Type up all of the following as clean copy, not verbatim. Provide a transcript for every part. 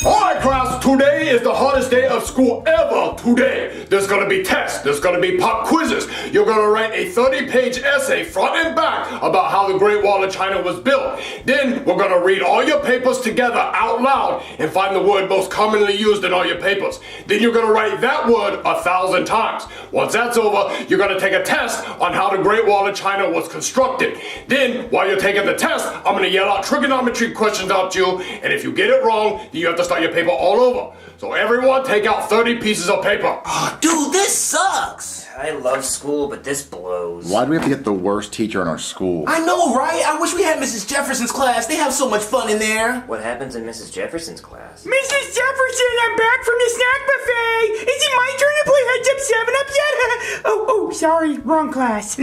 Alright class, today is the hardest day of school ever. Today, there's gonna be tests, there's gonna be pop quizzes. You're gonna write a 30-page essay, front and back, about how the Great Wall of China was built. Then, we're gonna read all your papers together out loud and find the word most commonly used in all your papers. Then you're gonna write that word 1,000 times. Once that's over, you're gonna take a test on how the Great Wall of China was constructed. Then, while you're taking the test, I'm gonna yell out trigonometry questions out to you, and if you get it wrong, then you have to start your paper all over. So everyone take out 30 pieces of paper. Oh, dude, this sucks. I love school, but this blows. Why do we have to get the worst teacher in our school? I know, right? I wish we had Mrs. Jefferson's class. They have so much fun in there. What happens in Mrs. Jefferson's class? Mrs. Jefferson, I'm back from the snack buffet. Is it my turn to play Heads Up 7-Up yet? oh, sorry, wrong class.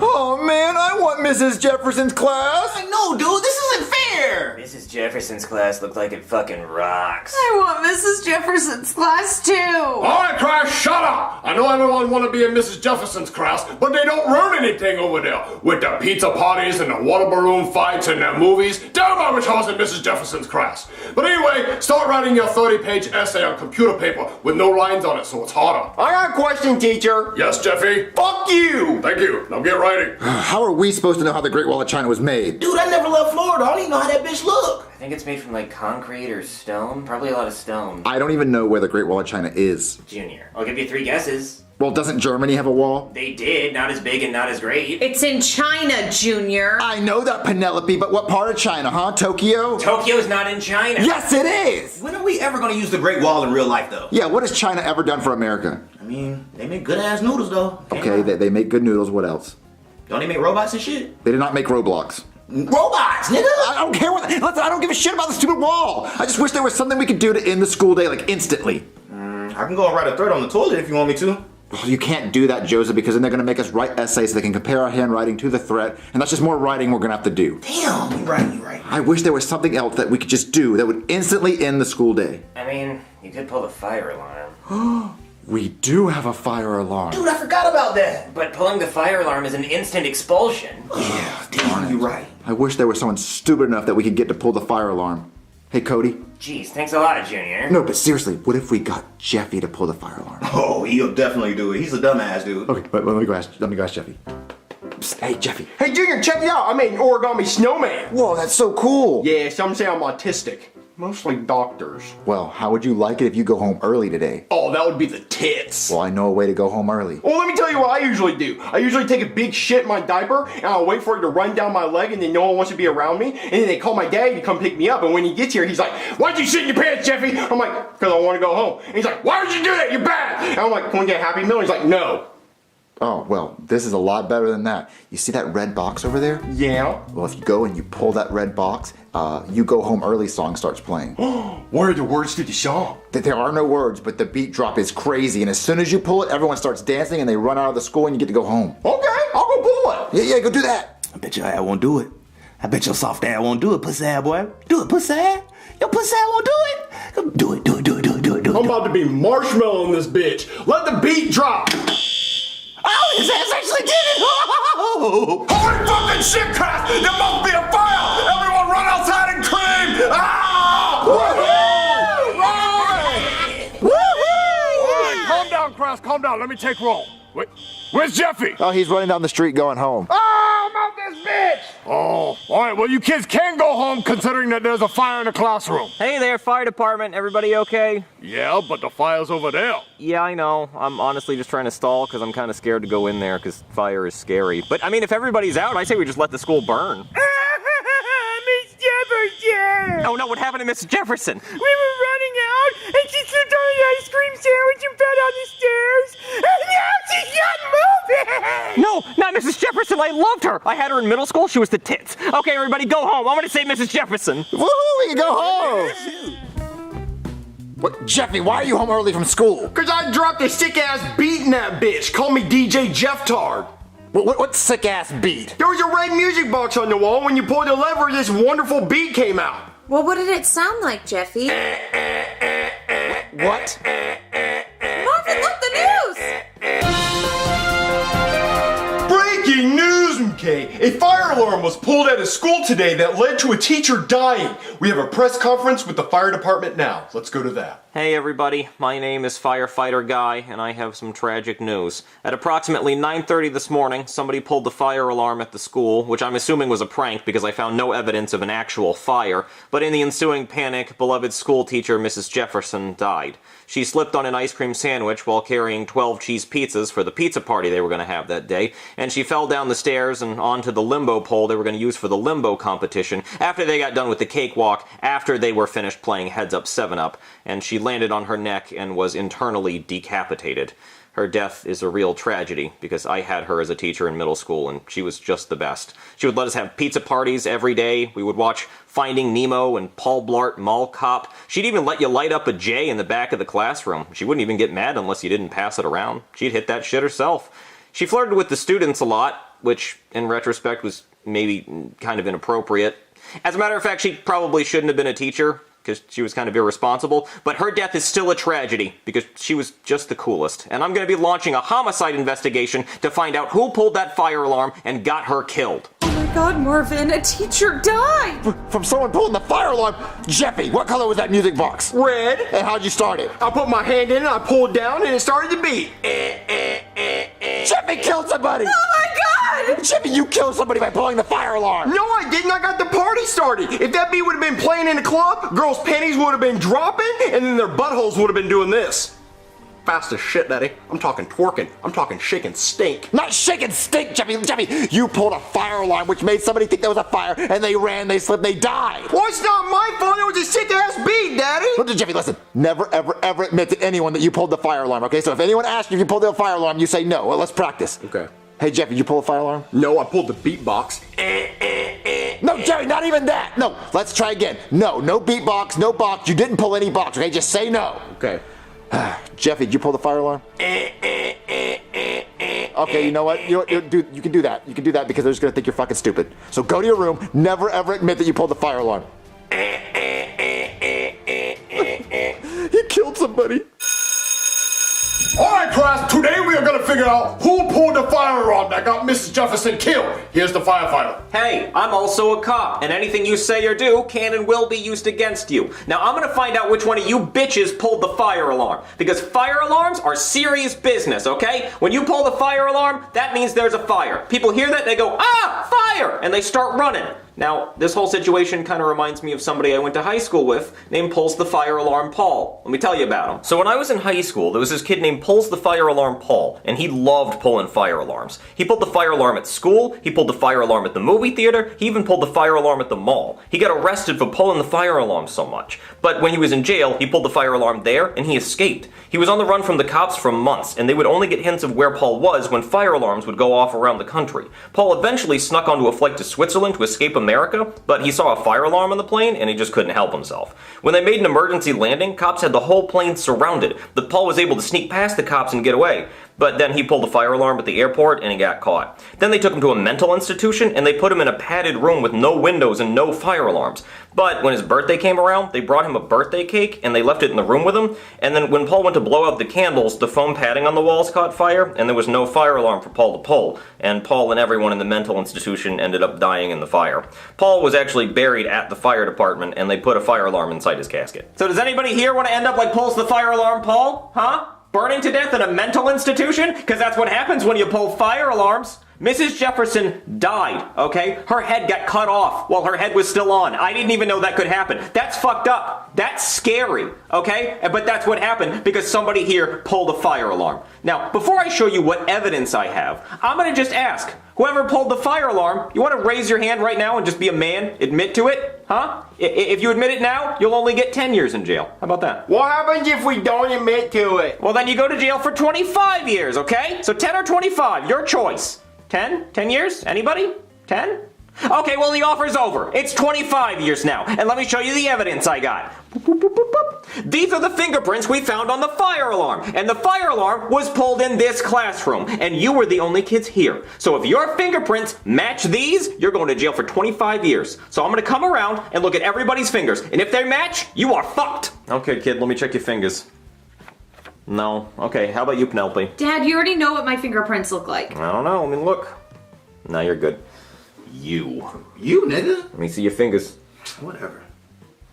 Oh man, I want Mrs. Jefferson's class! I know, dude, this isn't fair. Mrs. Jefferson's class looked like it fucking rocks. I want Mrs. Jefferson's class too. Alright class, shut up! I know everyone want to be in Mrs. Jefferson's class, but they don't learn anything over there. With the pizza parties and the water balloon fights and the movies. Damn, I wish I was in Mrs. Jefferson's class. But anyway, start writing your 30-page essay on computer paper with no lines on it so it's harder. I got a question, teacher. Yes, Jeffy? Fuck you! Thank you. Now get writing. How are we supposed to know how the Great Wall of China was made? Dude, I never left Florida. I don't even know how that bitch look. I think it's made from like concrete or stone. Probably a lot of stone. I don't even know where the Great Wall of China is. Junior, I'll give you 3 guesses. Well, doesn't Germany have a wall? They did, not as big and not as great. It's in China, Junior. I know that, Penelope, but what part of China, huh? Tokyo? Tokyo's not in China. Yes, it is! When are we ever gonna use the Great Wall in real life, though? Yeah, what has China ever done for America? I mean, they make good-ass noodles, though. Okay, they make good noodles, what else? Don't they make robots and shit? They did not make Roblox. Robots, nigga! I don't care what. Listen, I don't give a shit about the stupid wall. I just wish there was something we could do to end the school day, like, instantly. I can go and write a thread on the toilet if you want me to. Well, you can't do that, Joseph, because then they're going to make us write essays so they can compare our handwriting to the threat, and that's just more writing we're going to have to do. Damn, you're right. I wish there was something else that we could just do that would instantly end the school day. I mean, you could pull the fire alarm. We do have a fire alarm. Dude, I forgot about that. But pulling the fire alarm is an instant expulsion. Yeah, damn, you're right. I wish there was someone stupid enough that we could get to pull the fire alarm. Hey, Cody. Jeez, thanks a lot, Junior. No, but seriously, what if we got Jeffy to pull the fire alarm? Oh, he'll definitely do it. He's a dumbass, dude. Okay, but let me go ask Jeffy. Psst, hey, Jeffy. Hey, Junior, check me out. I made an origami snowman. Whoa, that's so cool. Yeah, some say I'm autistic. Mostly doctors. Well, how would you like it if you go home early today? Oh, that would be the tits. Well, I know a way to go home early. Well, let me tell you what I usually do. I usually take a big shit in my diaper, and I'll wait for it to run down my leg, and then no one wants to be around me. And then they call my dad to come pick me up, and when he gets here, he's like, "Why'd you shit in your pants, Jeffy?" I'm like, "Because I want to go home." And he's like, "Why would you do that? You're bad." And I'm like, "Can we get a Happy Meal?" And he's like, "No." Oh, well, this is a lot better than that. You see that red box over there? Yeah. Well, if you go and you pull that red box, You Go Home Early song starts playing. What are the words to the song? There are no words, but the beat drop is crazy, and as soon as you pull it, everyone starts dancing, and they run out of the school, and you get to go home. Okay, I'll go pull it. Yeah, go do that. I bet your ass won't do it. I bet your soft ass won't do it, pussy ass boy. Do it, pussy ass. Your pussy ass won't do it. Do it. I'm about to be marshmallow in this bitch. Let the beat drop. Oh, his ass actually did it! Oh! Holy fucking shit, class! There must be a fire! Everyone run outside and scream! Ah! Woohoo! Alright, calm down, class, calm down. Let me take roll. Wait, where's Jeffy? Oh, he's running down the street going home. Oh, I'm out this bitch! Oh, alright, well you kids can go home considering that there's a fire in the classroom. Hey there, fire department. Everybody okay? Yeah, but the fire's over there. Yeah, I know. I'm honestly just trying to stall because I'm kind of scared to go in there because fire is scary. But I mean, if everybody's out, I say we just let the school burn. Miss Jefferson! Oh no, what happened to Miss Jefferson? We were running out, and she slipped on the ice cream sandwich and fell down the stairs. And now she's not moving! No, not Mrs. Jefferson. I loved her. I had her in middle school. She was the tits. Okay, everybody, go home. I'm gonna say Mrs. Jefferson. Woohoo, we can go home! What, Jeffy, why are you home early from school? Cause I dropped a sick ass beat in that bitch. Call me DJ Jeff Tard. What sick ass beat? There was a red music box on the wall. When you pulled the lever, this wonderful beat came out. Well, what did it sound like, Jeffy? What? Marvin, look, the news! Breaking news from Okay, a fire alarm was pulled at a school today that led to a teacher dying. We have a press conference with the fire department now. Let's go to that. Hey everybody, my name is Firefighter Guy, and I have some tragic news. At approximately 9:30 this morning, somebody pulled the fire alarm at the school, which I'm assuming was a prank because I found no evidence of an actual fire, but in the ensuing panic, beloved school teacher Mrs. Jefferson died. She slipped on an ice cream sandwich while carrying 12 cheese pizzas for the pizza party they were going to have that day, and she fell down the stairs and onto the limbo pole they were going to use for the limbo competition after they got done with the cakewalk, after they were finished playing Heads Up 7-Up, and she landed on her neck and was internally decapitated. Her death is a real tragedy because I had her as a teacher in middle school and she was just the best. She would let us have pizza parties every day. We would watch Finding Nemo and Paul Blart Mall Cop. She'd even let you light up a J in the back of the classroom. She wouldn't even get mad unless you didn't pass it around. She'd hit that shit herself. She flirted with the students a lot, which in retrospect was maybe kind of inappropriate. As a matter of fact, she probably shouldn't have been a teacher, because she was kind of irresponsible, but her death is still a tragedy, because she was just the coolest. And I'm going to be launching a homicide investigation to find out who pulled that fire alarm and got her killed. Oh my god, Marvin, a teacher died! From someone pulling the fire alarm. Jeffy, what color was that music box? Red. And how'd you start it? I put my hand in it, I pulled down, and it started to beat. Jeffy killed somebody! Oh my god! Jeffy, you killed somebody by pulling the fire alarm! No, I didn't. I got the party started. If that beat would have been playing in the club, girls' panties would have been dropping, and then their buttholes would have been doing this. Fast as shit, Daddy. I'm talking twerking. I'm talking shake and stink. Not shake and stink, Jeffy. Jeffy, you pulled a fire alarm, which made somebody think there was a fire, and they ran, they slipped, they died. Well, it's not my fault. It was a sick-ass beat, Daddy. Listen, Jeffy, listen. Never, ever, ever admit to anyone that you pulled the fire alarm, okay? So if anyone asks you if you pulled the fire alarm, you say no. Well, let's practice. Okay. Hey, Jeffy, did you pull a fire alarm? No, I pulled the beatbox. No, Jerry, not even that. No, let's try again. No beatbox, no box. You didn't pull any box, okay? Just say no. Okay. Jeffy, did you pull the fire alarm? Okay, you know what? You can do that. You can do that because they're just gonna think you're fucking stupid. So go to your room. Never ever admit that you pulled the fire alarm. He killed somebody. Alright, class, today we are going to figure out who pulled the fire alarm that got Mrs. Jefferson killed. Here's the firefighter. Hey, I'm also a cop, and anything you say or do can and will be used against you. Now I'm gonna find out which one of you bitches pulled the fire alarm, because fire alarms are serious business, okay? When you pull the fire alarm, that means there's a fire. People hear that, they go, ah, fire, and they start running. Now, this whole situation kind of reminds me of somebody I went to high school with named Pulls the Fire Alarm Paul. Let me tell you about him. So when I was in high school, there was this kid named Pulls the Fire Alarm Paul, and he loved pulling fire alarms. He pulled the fire alarm at school, he pulled the fire alarm at the movie theater, he even pulled the fire alarm at the mall. He got arrested for pulling the fire alarm so much. But when he was in jail, he pulled the fire alarm there, and he escaped. He was on the run from the cops for months, and they would only get hints of where Paul was when fire alarms would go off around the country. Paul eventually snuck onto a flight to Switzerland to escape America, but he saw a fire alarm on the plane, and he just couldn't help himself. When they made an emergency landing, cops had the whole plane surrounded, but Paul was able to sneak past the cops and get away. But then he pulled a fire alarm at the airport and he got caught. Then they took him to a mental institution and they put him in a padded room with no windows and no fire alarms. But when his birthday came around, they brought him a birthday cake and they left it in the room with him. And then when Paul went to blow out the candles, the foam padding on the walls caught fire and there was no fire alarm for Paul to pull. And Paul and everyone in the mental institution ended up dying in the fire. Paul was actually buried at the fire department and they put a fire alarm inside his casket. So does anybody here want to end up like Pulls the Fire Alarm Paul? Huh? Burning to death in a mental institution? Because that's what happens when you pull fire alarms. Mrs. Jefferson died, okay? Her head got cut off while her head was still on. I didn't even know that could happen. That's fucked up. That's scary, okay? But that's what happened because somebody here pulled a fire alarm. Now, before I show you what evidence I have, I'm gonna just ask, whoever pulled the fire alarm, you wanna raise your hand right now and just be a man? Admit to it? Huh? If you admit it now, you'll only get 10 years in jail. How about that? What happens if we don't admit to it? Well, then you go to jail for 25 years, okay? So 10 or 25, your choice. 10? 10 years? Anybody? 10? Okay, well, the offer's over. It's 25 years now, and let me show you the evidence I got. These are the fingerprints we found on the fire alarm, and the fire alarm was pulled in this classroom, and you were the only kids here. So if your fingerprints match these, you're going to jail for 25 years. So I'm going to come around and look at everybody's fingers, and if they match, you are fucked. Okay, kid, let me check your fingers. No. Okay, how about you, Penelope? Dad, you already know what my fingerprints look like. I don't know. I mean, look. Now you're good. you. You, nigga? Let me see your fingers. Whatever.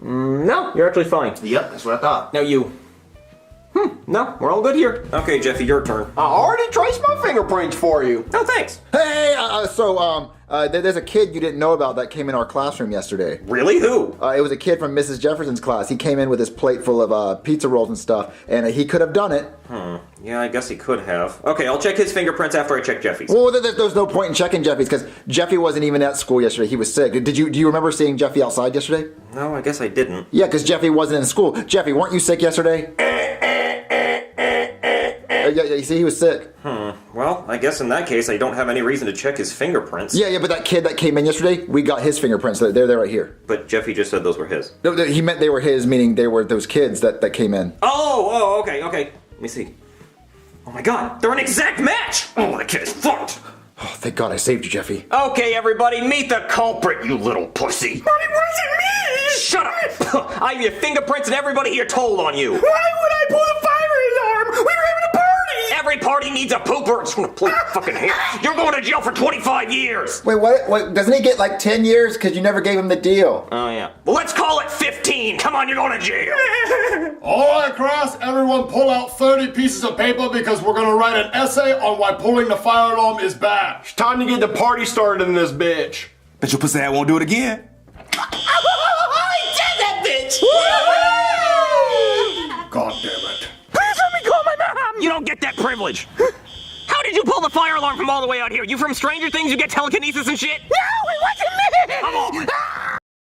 No, you're actually fine. Yep, that's what I thought. Now you. No, we're all good here. Okay, Jeffy, your turn. I already traced my fingerprints for you. Oh, thanks. Hey, there's a kid you didn't know about that came in our classroom yesterday. Really? Who? It was a kid from Mrs. Jefferson's class. He came in with his plate full of pizza rolls and stuff, and he could have done it. Yeah, I guess he could have. Okay, I'll check his fingerprints after I check Jeffy's. Well, there's no point in checking Jeffy's because Jeffy wasn't even at school yesterday. He was sick. Do you remember seeing Jeffy outside yesterday? No, I guess I didn't. Yeah, because Jeffy wasn't in school. Jeffy, weren't you sick yesterday? Yeah, you see, he was sick. Well, I guess in that case, I don't have any reason to check his fingerprints. Yeah, but that kid that came in yesterday, we got his fingerprints. They're right here. But Jeffy just said those were his. No, he meant they were his, meaning they were those kids that came in. Okay. Let me see. Oh my god, they're an exact match! Oh, that kid is fucked! Oh, thank God I saved you, Jeffy. Okay, everybody, meet the culprit, you little pussy! But it wasn't me! Shut up! I have your fingerprints and everybody here told on you! Why would I pull the fire alarm? We were having a party! Every party needs a pooper! It's gonna pull your fucking hair! You're going to jail for 25 years! Wait, what? Doesn't he get like 10 years because you never gave him the deal? Oh, yeah. Well, let's call it 15! Come on, you're going to jail! Alright, class, everyone pull out 30 pieces of paper because we're gonna write an essay on why pulling the fire alarm is bad. It's time to get the party started in this bitch. Bet your pussy ass won't do it again. God damn it. Please let me call my mom! You don't get that privilege! How did you pull the fire alarm from all the way out here? You from Stranger Things? You get telekinesis and shit? No, it wasn't me! Come on!